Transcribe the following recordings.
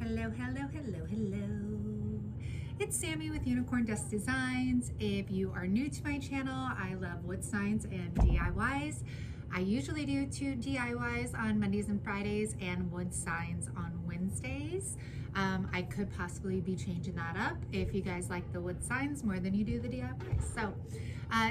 Hello, hello, hello, hello. It's Sammy with Unicorn Dust Designs. If you are new to my channel, I love wood signs and DIYs. I usually do 2 DIYs on Mondays and Fridays and wood signs on Wednesdays. I could possibly be changing that up if you guys like the wood signs more than you do the DIYs. So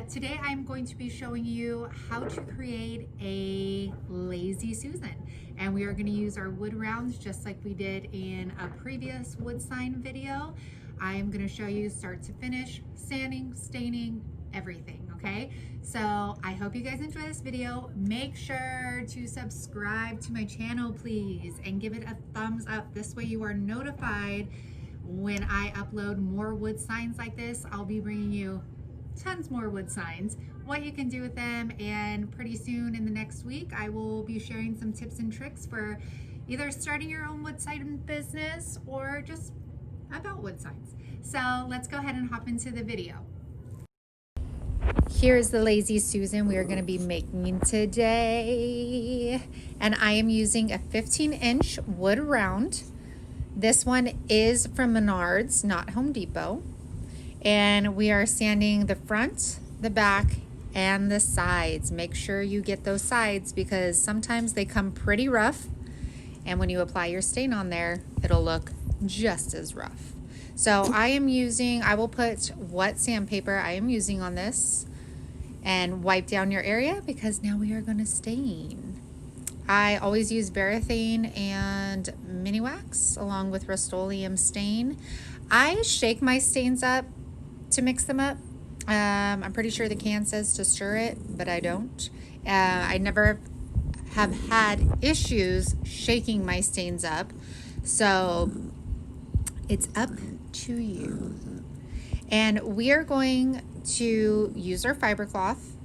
today I'm going to be showing you how to create a lazy Susan. And we are going to use our wood rounds just like we did in a previous wood sign video. I am going to show you start to finish, sanding, staining, everything, okay? So I hope you guys enjoy this video. Make sure to subscribe to my channel, please, and give it a thumbs up. This way you are notified when I upload more wood signs like this. I'll be bringing you tons more wood signs, what you can do with them, and pretty soon in the next week I will be sharing some tips and tricks for either starting your own wood sign business or just about wood signs. So let's go ahead and hop into the video. Here's the lazy Susan we are going to be making today, and I am using a 15-inch wood round. This one is from Menards, not Home Depot. And we are sanding the front, the back, and the sides. Make sure you get those sides because sometimes they come pretty rough, and when you apply your stain on there, it'll look just as rough. So I will put what sandpaper I am using on this and wipe down your area because now we are going to stain. I always use Varathane and Mini Wax along with Rust-Oleum stain. I shake my stains up to mix them up. I'm pretty sure the can says to stir it, but I don't. I never have had issues shaking my stains up, so it's up to you. And we are going to use our fiber cloth,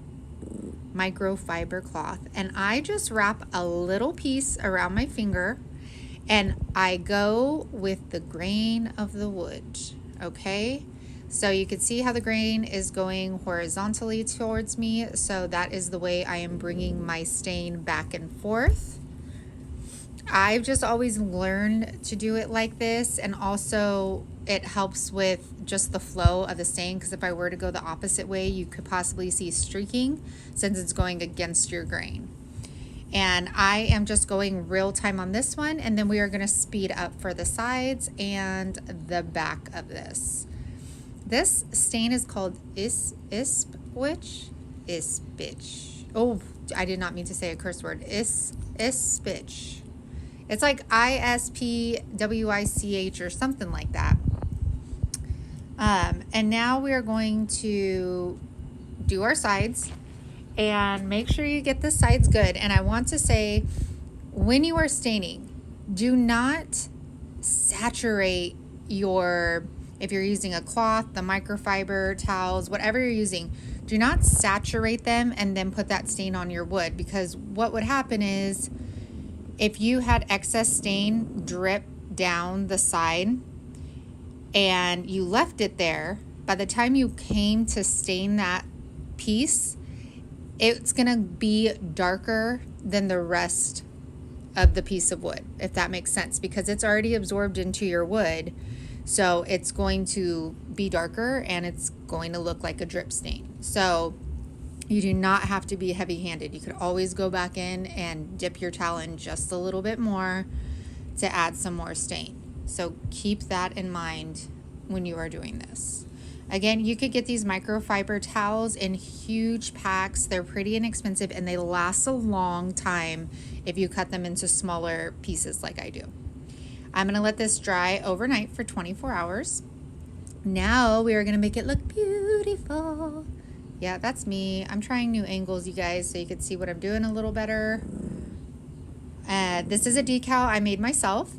microfiber cloth, and I just wrap a little piece around my finger and I go with the grain of the wood, okay? So you can see how the grain is going horizontally towards me. So that is the way I am bringing my stain back and forth. I've just always learned to do it like this, and also it helps with just the flow of the stain, because if I were to go the opposite way, you could possibly see streaking since it's going against your grain. And I am just going real time on this one, and then we are going to speed up for the sides and the back of this. This stain is called Ispitch. Oh, I did not mean to say a curse word. Ispitch. It's like ISPWICH or something like that. And now we are going to do our sides and make sure you get the sides good. And I want to say, when you are staining, do not saturate if you're using a cloth, the microfiber towels, whatever you're using, do not saturate them and then put that stain on your wood, because what would happen is if you had excess stain drip down the side and you left it there, by the time you came to stain that piece, it's gonna be darker than the rest of the piece of wood, if that makes sense, because it's already absorbed into your wood. So it's going to be darker and it's going to look like a drip stain. So you do not have to be heavy-handed. You could always go back in and dip your towel in just a little bit more to add some more stain. So keep that in mind when you are doing this. Again, you could get these microfiber towels in huge packs. They're pretty inexpensive and they last a long time if you cut them into smaller pieces like I do. I'm gonna let this dry overnight for 24 hours. Now we are gonna make it look beautiful. Yeah, that's me. I'm trying new angles, you guys, so you can see what I'm doing a little better. This is a decal I made myself,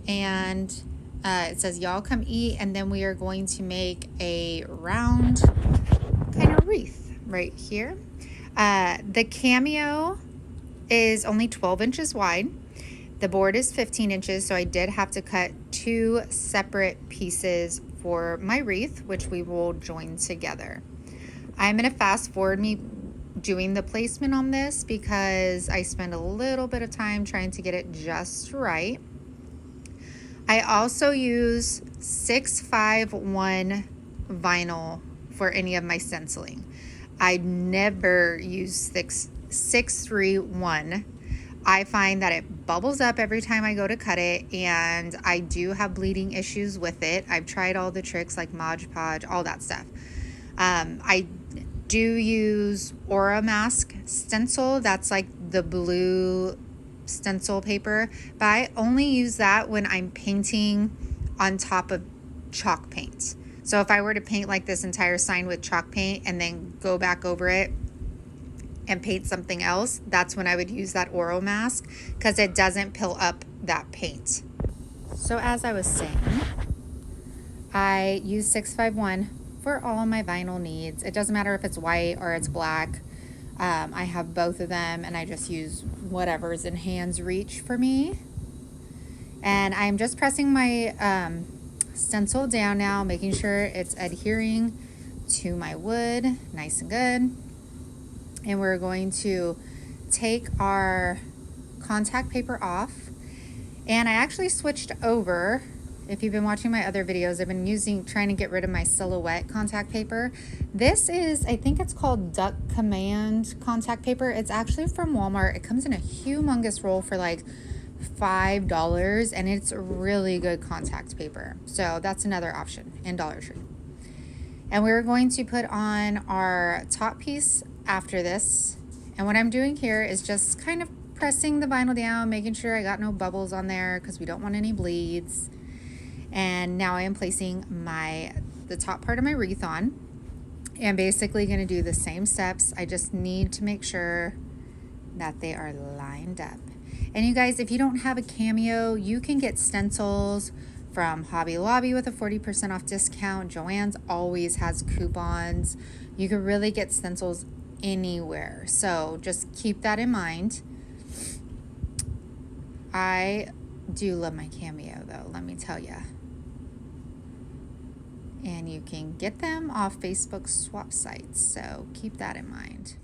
and it says y'all come eat, and then we are going to make a round kind of wreath right here. The cameo is only 12 inches wide. The board is 15 inches, so I did have to cut 2 separate pieces for my wreath, which we will join together. I'm going to fast forward me doing the placement on this because I spend a little bit of time trying to get it just right. I also use 651 vinyl for any of my stenciling. I never use 631. I find that it bubbles up every time I go to cut it, and I do have bleeding issues with it. I've tried all the tricks like Mod Podge, all that stuff. I do use Aura Mask stencil. That's like the blue stencil paper, but I only use that when I'm painting on top of chalk paint. So if I were to paint like this entire sign with chalk paint and then go back over it and paint something else, that's when I would use that Aura Mask, because it doesn't pill up that paint. So as I was saying, I use 651 for all of my vinyl needs. It doesn't matter if it's white or it's black. I have both of them, and I just use whatever's in hand's reach for me. And I'm just pressing my stencil down now, making sure it's adhering to my wood nice and good. And we're going to take our contact paper off. And I actually switched over. If you've been watching my other videos, I've been trying to get rid of my silhouette contact paper. This is, I think it's called Duck Command contact paper. It's actually from Walmart. It comes in a humongous roll for like $5, and it's really good contact paper. So that's another option in Dollar Tree. And we're going to put on our top piece after this. And what I'm doing here is just kind of pressing the vinyl down, making sure I got no bubbles on there because we don't want any bleeds. And now I am placing the top part of my wreath on, and basically going to do the same steps. I just need to make sure that they are lined up. And you guys, if you don't have a Cameo, you can get stencils from Hobby Lobby with a 40% off discount. Joann's always has coupons. You can really get stencils anywhere. So just keep that in mind. I do love my Cameo though, let me tell you. And you can get them off Facebook swap sites, so keep that in mind.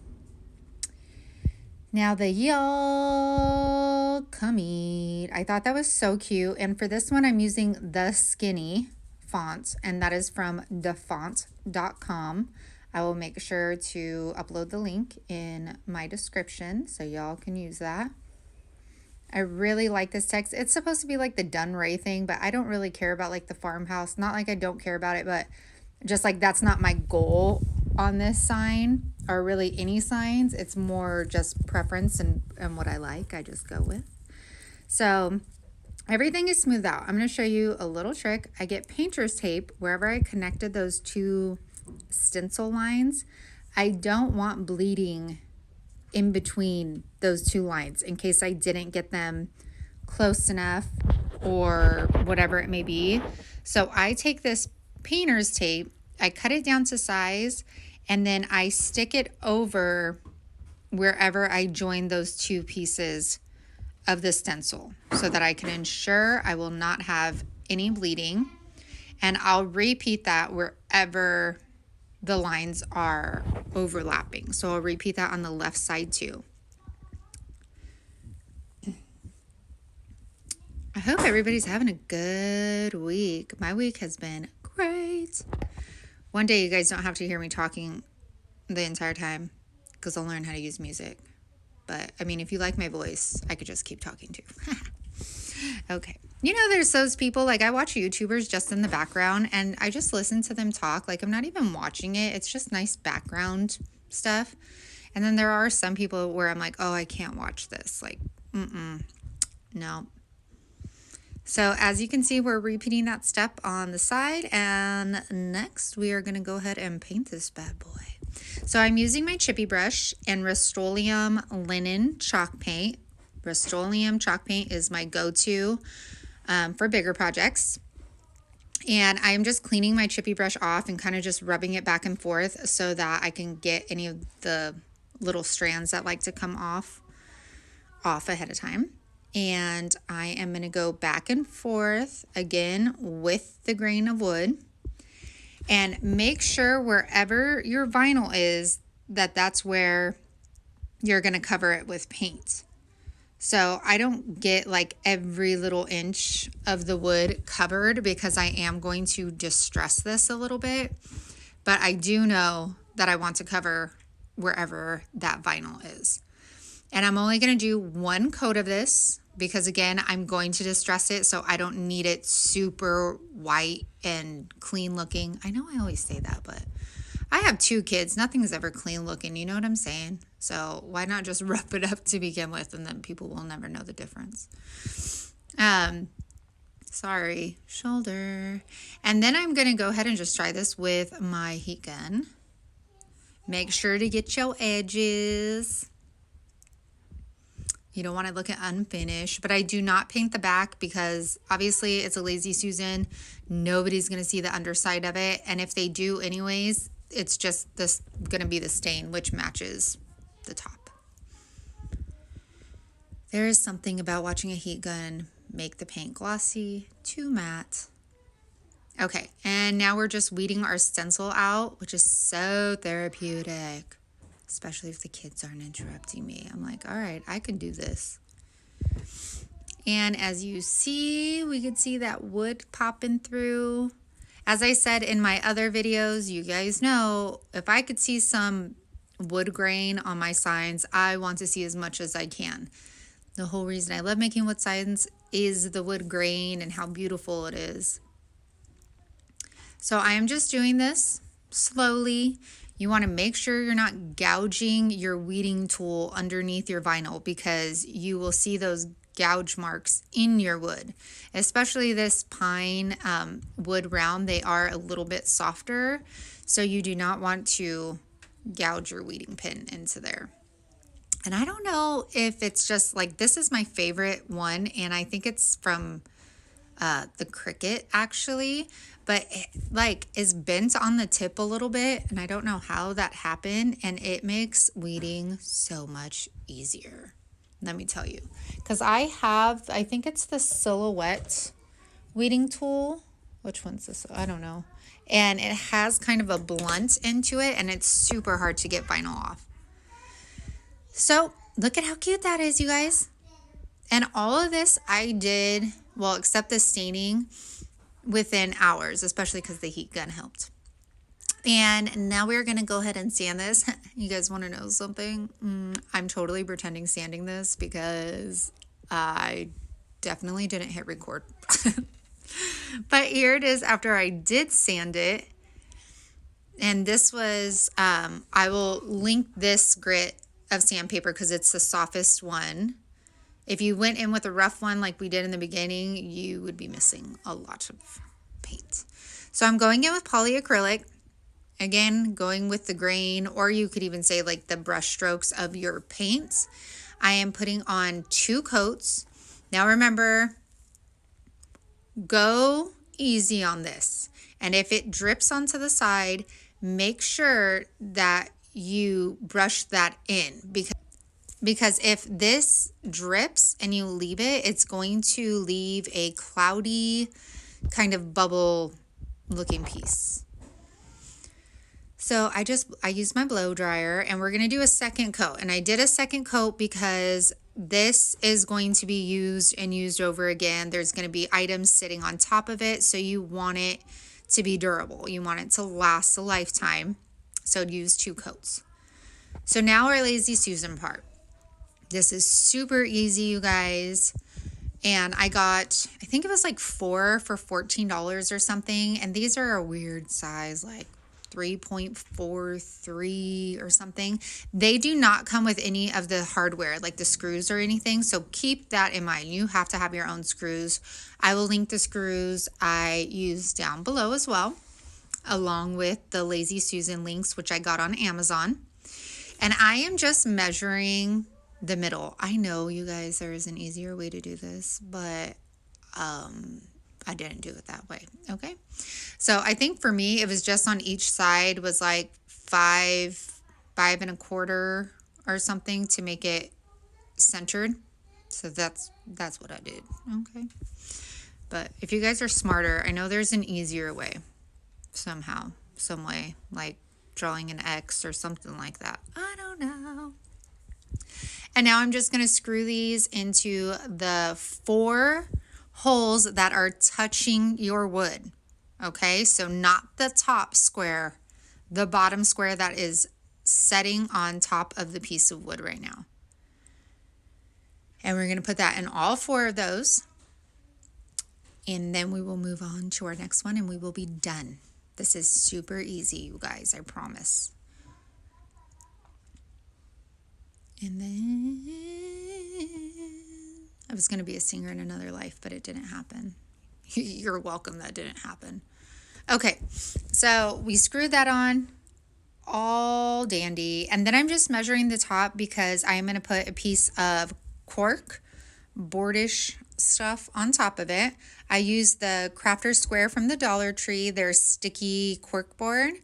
Now the y'all come eat. I thought that was so cute. And for this one, I'm using the Skinny font, and that is from thefont.com. I will make sure to upload the link in my description so y'all can use that. I really like this text. It's supposed to be like the Dunray thing, but I don't really care about like the farmhouse. Not like I don't care about it, but just like that's not my goal on this sign, or really any signs. It's more just preference and what I like, I just go with. So everything is smoothed out. I'm going to show you a little trick. I get painter's tape wherever I connected those two stencil lines. I don't want bleeding in between those two lines in case I didn't get them close enough or whatever it may be. So I take this painter's tape, I cut it down to size, and then I stick it over wherever I join those two pieces of the stencil so that I can ensure I will not have any bleeding. And I'll repeat that wherever the lines are overlapping. So I'll repeat that on the left side too. I hope everybody's having a good week. My week has been great. One day you guys don't have to hear me talking the entire time because I'll learn how to use music. But I mean, if you like my voice, I could just keep talking too. Okay. You know, there's those people, like I watch YouTubers just in the background and I just listen to them talk. Like I'm not even watching it. It's just nice background stuff. And then there are some people where I'm like, oh, I can't watch this. Like, no. So as you can see, we're repeating that step on the side. And next we are going to go ahead and paint this bad boy. So I'm using my chippy brush and Rust-Oleum linen chalk paint. Rust-Oleum chalk paint is my go-to for bigger projects. And I'm just cleaning my chippy brush off and kind of just rubbing it back and forth so that I can get any of the little strands that like to come off ahead of time. And I am going to go back and forth again with the grain of wood. And make sure wherever your vinyl is, that's where you're going to cover it with paint. So I don't get like every little inch of the wood covered because I am going to distress this a little bit. But I do know that I want to cover wherever that vinyl is. And I'm only going to do one coat of this because, again, I'm going to distress it, so I don't need it super white and clean looking. I know I always say that, but I have 2 kids. Nothing's ever clean looking. You know what I'm saying? So why not just rough it up to begin with, and then people will never know the difference. Sorry, shoulder. And then I'm going to go ahead and just try this with my heat gun. Make sure to get your edges. You don't want to look at unfinished, but I do not paint the back because obviously it's a Lazy Susan. Nobody's going to see the underside of it. And if they do anyways, it's just this going to be the stain, which matches the top. There is something about watching a heat gun make the paint glossy to matte. Okay, and now we're just weeding our stencil out, which is so therapeutic. Especially if the kids aren't interrupting me. I'm like, all right, I can do this. And as you see, we could see that wood popping through. As I said in my other videos, you guys know, if I could see some wood grain on my signs, I want to see as much as I can. The whole reason I love making wood signs is the wood grain and how beautiful it is. So I am just doing this slowly. You want to make sure you're not gouging your weeding tool underneath your vinyl because you will see those gouge marks in your wood. Especially this pine wood round, they are a little bit softer, so you do not want to gouge your weeding pin into there. And I don't know if it's just like, this is my favorite one, and I think it's from the Cricut actually, but it like is bent on the tip a little bit, and I don't know how that happened, and it makes weeding so much easier. Let me tell you, because I think it's the Silhouette weeding tool. Which one's this? I don't know. And it has kind of a blunt into it, and it's super hard to get vinyl off. So look at how cute that is, you guys. And all of this I did, well, except the staining, within hours, especially because the heat gun helped. And now we're going to go ahead and sand this. You guys want to know something? I'm totally pretending sanding this because I definitely didn't hit record. But here it is after I did sand it. And this was, I will link this grit of sandpaper because it's the softest one. If you went in with a rough one like we did in the beginning, you would be missing a lot of paint. So I'm going in with polyacrylic. Again, going with the grain, or you could even say like the brush strokes of your paint. I am putting on 2 coats. Now remember, go easy on this. And if it drips onto the side, make sure that you brush that in, because if this drips and you leave it, it's going to leave a cloudy kind of bubble looking piece. So I used my blow dryer, and we're going to do a second coat. And I did a second coat because this is going to be used and used over again. There's going to be items sitting on top of it, so you want it to be durable. You want it to last a lifetime. So use 2 coats. So now our Lazy Susan part. This is super easy, you guys. And I got, I think it was like 4 for $14 or something. And these are a weird size, like 3.43 or something. They do not come with any of the hardware, like the screws or anything. So keep that in mind. You have to have your own screws. I will link the screws I use down below as well, along with the Lazy Susan links, which I got on Amazon. And I am just measuring the middle. I know, you guys, there is an easier way to do this, but I didn't do it that way. Okay. So I think for me, it was just on each side was like 5 1/4 or something to make it centered. So that's what I did. Okay. But if you guys are smarter, I know there's an easier way somehow, some way, like drawing an X or something like that. I don't know. And now I'm just going to screw these into the 4 holes that are touching your wood. Okay, so not the top square, the bottom square that is setting on top of the piece of wood right now. And we're going to put that in all 4 of those. And then we will move on to our next one and we will be done. This is super easy, you guys, I promise. And then I was going to be a singer in another life, but it didn't happen. You're welcome that didn't happen. Okay, so we screwed that on, all dandy. And then I'm just measuring the top because I am going to put a piece of cork, boardish stuff on top of it. I used the Crafter Square from the Dollar Tree, their sticky cork board.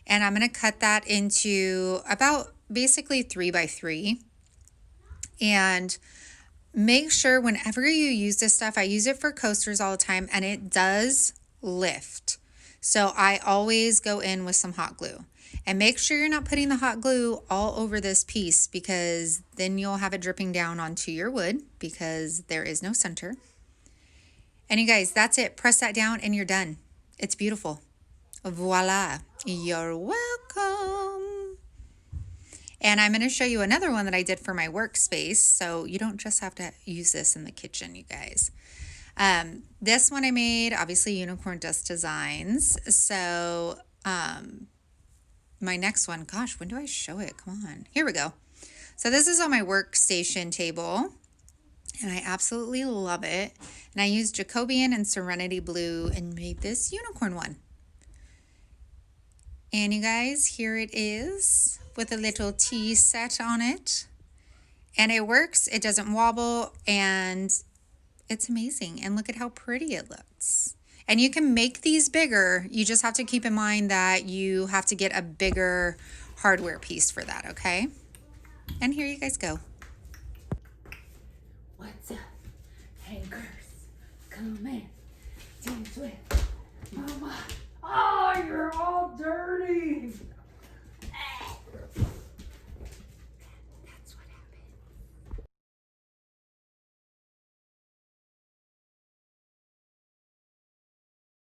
And I'm going to cut that into about basically 3 by 3. And make sure whenever you use this stuff, I use it for coasters all the time and it does lift. So I always go in with some hot glue. And make sure you're not putting the hot glue all over this piece because then you'll have it dripping down onto your wood because there is no center. And you guys, that's it. Press that down and you're done. It's beautiful. Voila. You're welcome. And I'm going to show you another one that I did for my workspace. So you don't just have to use this in the kitchen, you guys. This one I made, obviously Unicorn Dust Designs. So my next one, gosh, when do I show it? Come on. Here we go. So this is on my workstation table. And I absolutely love it. And I used Jacobian and Serenity Blue and made this unicorn one. And you guys, here it is with a little tea set on it. And it works, it doesn't wobble, and it's amazing. And look at how pretty it looks. And you can make these bigger. You just have to keep in mind that you have to get a bigger hardware piece for that, okay? And here you guys go. What's up, tankers? Come in, dance with Mama. Oh, you're all dirty.